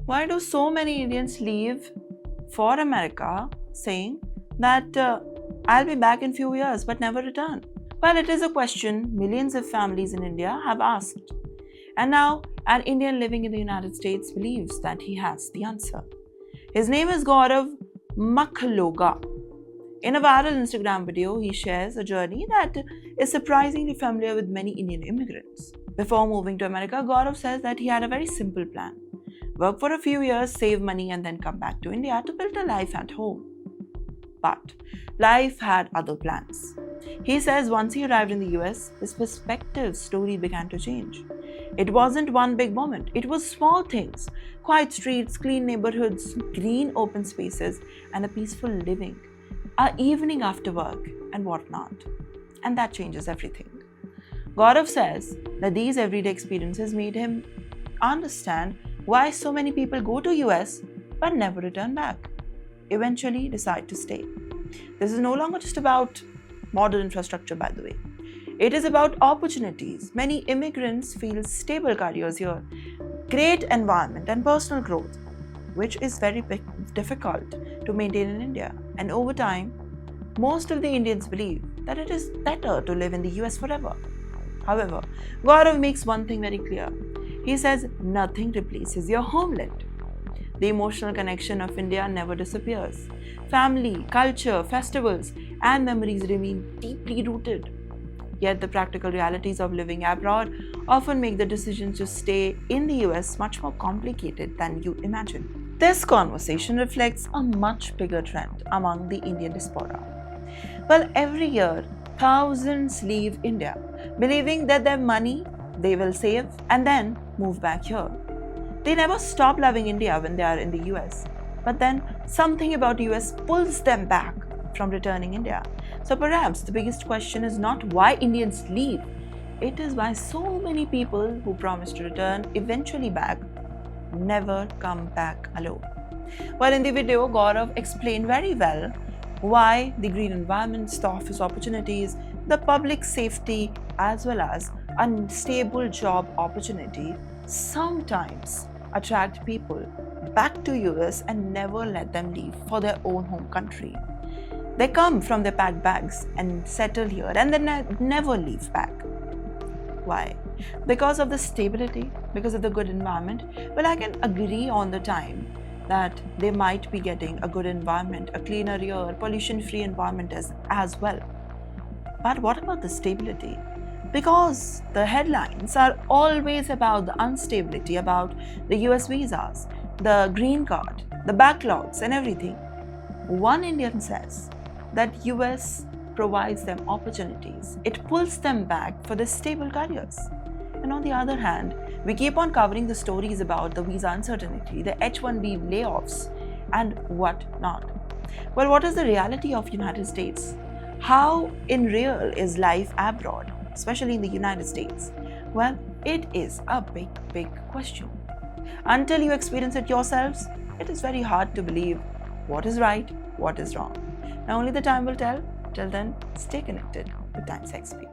Why do so many Indians leave for America saying that I'll be back in few years but never return? Well, it is a question millions of families in India have asked. And now, an Indian living in the United States believes that he has the answer. His name is Gaurav Makhloga. In a viral Instagram video, he shares a journey that is surprisingly familiar with many Indian immigrants. Before moving to America, Gaurav says that he had a very simple plan: work for a few years, save money, and then come back to India to build a life at home. But life had other plans. He says once he arrived in the US, his perspective slowly began to change. It wasn't one big moment, it was small things: quiet streets, clean neighborhoods, green open spaces, and a peaceful living. An evening after work, and whatnot. And that changes everything. Gaurav says that these everyday experiences made him understand why so many people go to US but never return back, eventually decide to stay. This is no longer just about modern infrastructure, by the way. It is about opportunities. Many immigrants feel stable careers here, great environment, and personal growth, which is very difficult to maintain in India. And over time, most of the Indians believe that it is better to live in the US forever. However, Gaurav makes one thing very clear. He says nothing replaces your homeland. The emotional connection of India never disappears. Family, culture, festivals, and memories remain deeply rooted. Yet the practical realities of living abroad often make the decision to stay in the US much more complicated than you imagine. This conversation reflects a much bigger trend among the Indian diaspora. Well, every year, thousands leave India, believing that their money they will save and then move back here. They never stop loving India when they are in the US, but then something about US pulls them back from returning India. So perhaps the biggest question is not why Indians leave, it is why so many people who promise to return eventually back never come back alone. Well, in the video, Gaurav explained very well why the green environments, the office opportunities, the public safety, as well as a stable job opportunity sometimes attract people back to US and never let them leave for their own home country. They come from their packed bags and settle here and then never leave back. Why? Because of the stability, because of the good environment. Well, I can agree on the time that they might be getting a good environment, a cleaner air, pollution-free environment as well. But what about the stability? Because the headlines are always about the instability, about the US visas, the green card, the backlogs and everything. One Indian says that US provides them opportunities. It pulls them back for the stable careers. And on the other hand, we keep on covering the stories about the visa uncertainty, the H-1B layoffs, and what not. Well, what is the reality of United States? How in real is life abroad, especially in the United States? Well, it is a big, big question. Until you experience it yourselves, it is very hard to believe what is right, what is wrong. Now only the time will tell. Till then, stay connected with TimesXP.